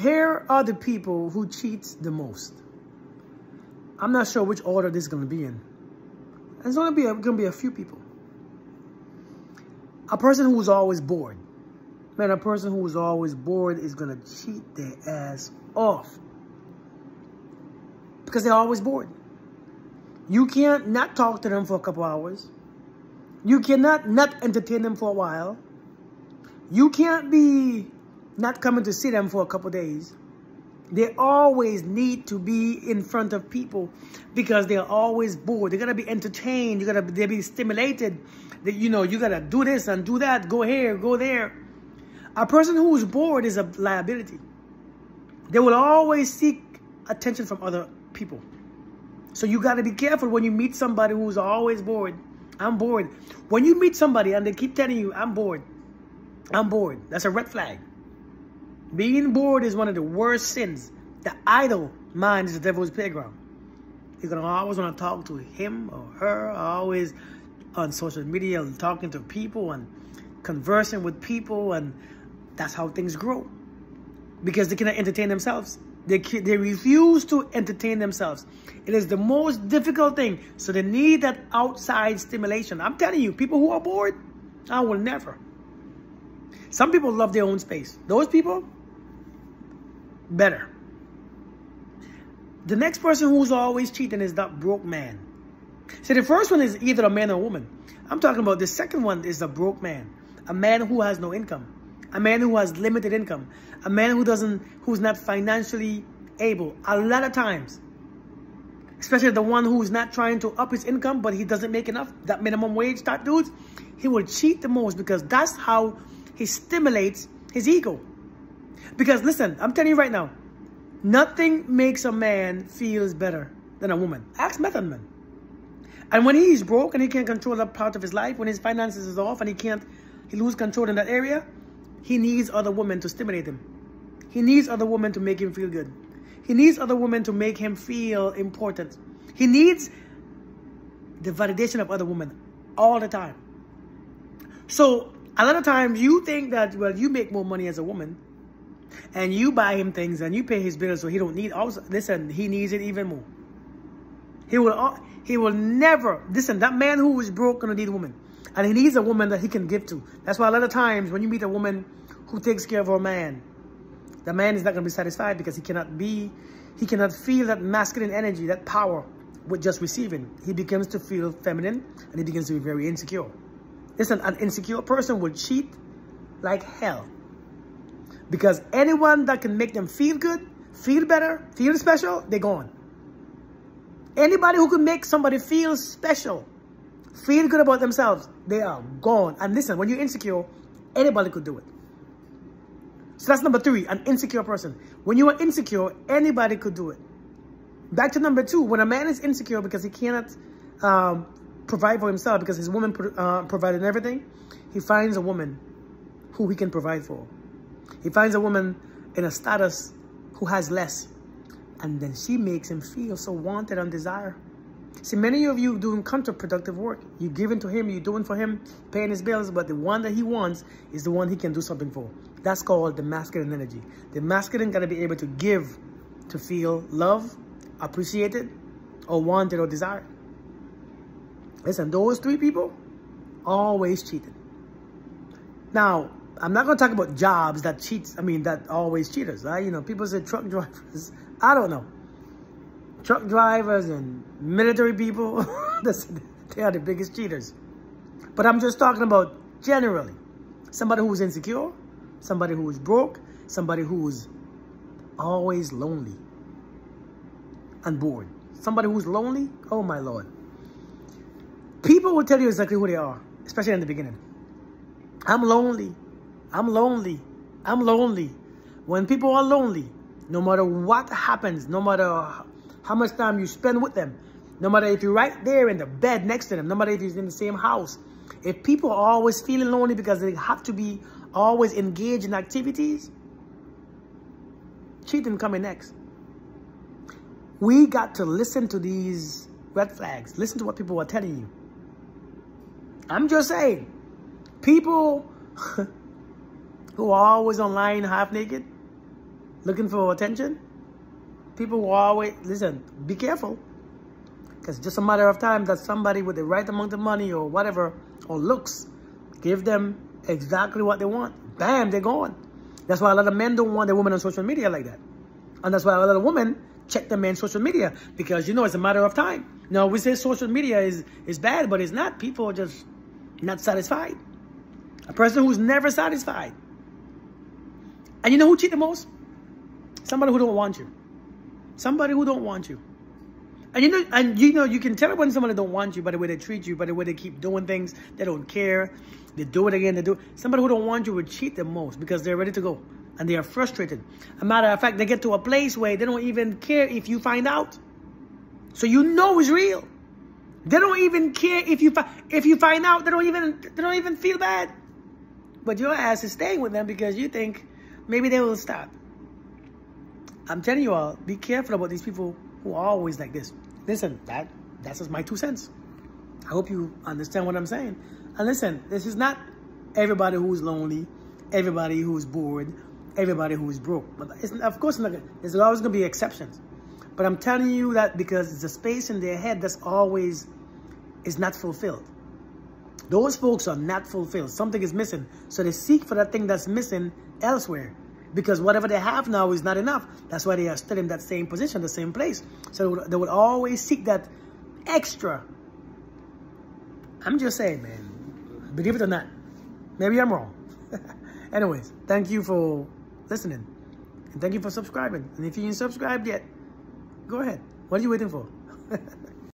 here are the people who cheat the most. I'm not sure which order this is going to be in. There's going to be a few people. A person who's always bored. Man, a person who's always bored is going to cheat their ass off. Because they're always bored. You can't not talk to them for a couple hours. You cannot not entertain them for a while. You can't be not coming to see them for a couple days. They always need to be in front of people because they're always bored. They're going to be entertained. They'll be stimulated. You got to do this and do that. Go here, go there. A person who's bored is a liability. They will always seek attention from other people. So you got to be careful when you meet somebody who's always bored. I'm bored. When you meet somebody and they keep telling you, I'm bored. I'm bored. That's a red flag. Being bored is one of the worst sins. The idle mind is the devil's playground. You're going to always want to talk to him or her, always on social media and talking to people and conversing with people, and that's how things grow. Because they cannot entertain themselves. They refuse to entertain themselves. It is the most difficult thing. So they need that outside stimulation. I'm telling you, people who are bored, I will never. Some people love their own space. Those people, better. The next person who's always cheating is that broke man. See, the first one is either a man or a woman. I'm talking about the second one is a broke man. A man who has no income. A man who has limited income. A man who's not financially able. A lot of times, especially the one who's not trying to up his income, but he doesn't make enough, that minimum wage type dudes, he will cheat the most because that's how he stimulates his ego. Because listen, I'm telling you right now, nothing makes a man feels better than a woman. Ask Method Man. And when he's broke and he can't control that part of his life, when his finances is off and he loses control in that area, he needs other women to stimulate him. He needs other women to make him feel good. He needs other women to make him feel important. He needs the validation of other women all the time. So a lot of times you think that, well, you make more money as a woman and you buy him things and you pay his bills so he don't need. Also, listen, he needs it even more. He will never, listen, that man who is broke gonna need a woman. And he needs a woman that he can give to. That's why a lot of times when you meet a woman who takes care of her man, the man is not gonna be satisfied because he cannot feel that masculine energy, that power with just receiving. He begins to feel feminine and he begins to be very insecure. Listen, an insecure person will cheat like hell. Because anyone that can make them feel good, feel better, feel special, they're gone. Anybody who can make somebody feel special, feel good about themselves, they are gone. And listen, when you're insecure, anybody could do it. So that's number 3, an insecure person. When you are insecure, anybody could do it. Back to number 2, when a man is insecure because he cannot provide for himself because his woman provided everything, he finds a woman who he can provide for. He finds a woman in a status who has less. And then she makes him feel so wanted and desired. See, many of you doing counterproductive work. You're giving to him, you're doing for him, paying his bills, but the one that he wants is the one he can do something for. That's called the masculine energy. The masculine got to be able to give, to feel love, appreciated, or wanted or desired. Listen, those 3 people, always cheated. Now, I'm not going to talk about jobs that that always cheaters, right? You know, people say truck drivers. I don't know. Truck drivers and military people, they are the biggest cheaters. But I'm just talking about generally. Somebody who's insecure, somebody who is broke, somebody who's always lonely and bored. Somebody who's lonely, oh my Lord. People will tell you exactly who they are, especially in the beginning. I'm lonely. I'm lonely. I'm lonely. When people are lonely, no matter what happens, no matter how much time you spend with them, no matter if you're right there in the bed next to them, no matter if you're in the same house, if people are always feeling lonely because they have to be always engaged in activities, cheating coming next. We got to listen to these red flags. Listen to what people are telling you. I'm just saying, people who are always online half naked, looking for attention. People will always, listen, be careful. Because it's just a matter of time that somebody with the right amount of money or whatever, or looks, give them exactly what they want. Bam, they're gone. That's why a lot of men don't want their women on social media like that. And that's why a lot of women check the men's social media. Because, you know, it's a matter of time. Now, we say social media is bad, but it's not. People are just not satisfied. A person who's never satisfied. And you know who cheat the most? Somebody who don't want you. Somebody who don't want you. And you know, you can tell when somebody don't want you by the way they treat you, by the way they keep doing things. They don't care. They do it again. They do. Somebody who don't want you will cheat the most because they're ready to go. And they are frustrated. A matter of fact, they get to a place where they don't even care if you find out. So you know it's real. They don't even care if you find out. They don't even feel bad. But your ass is staying with them because you think maybe they will stop. I'm telling you all, be careful about these people who are always like this. Listen, that's just my 2 cents. I hope you understand what I'm saying. And listen, this is not everybody who's lonely, everybody who's bored, everybody who's broke. But of course, there's always going to be exceptions. But I'm telling you that because it's a space in their head that's always is not fulfilled. Those folks are not fulfilled. Something is missing. So they seek for that thing that's missing elsewhere. Because whatever they have now is not enough. That's why they are still in that same position, the same place. So they would always seek that extra. I'm just saying, man. Believe it or not. Maybe I'm wrong. Anyways, thank you for listening. And thank you for subscribing. And if you ain't subscribed yet, go ahead. What are you waiting for?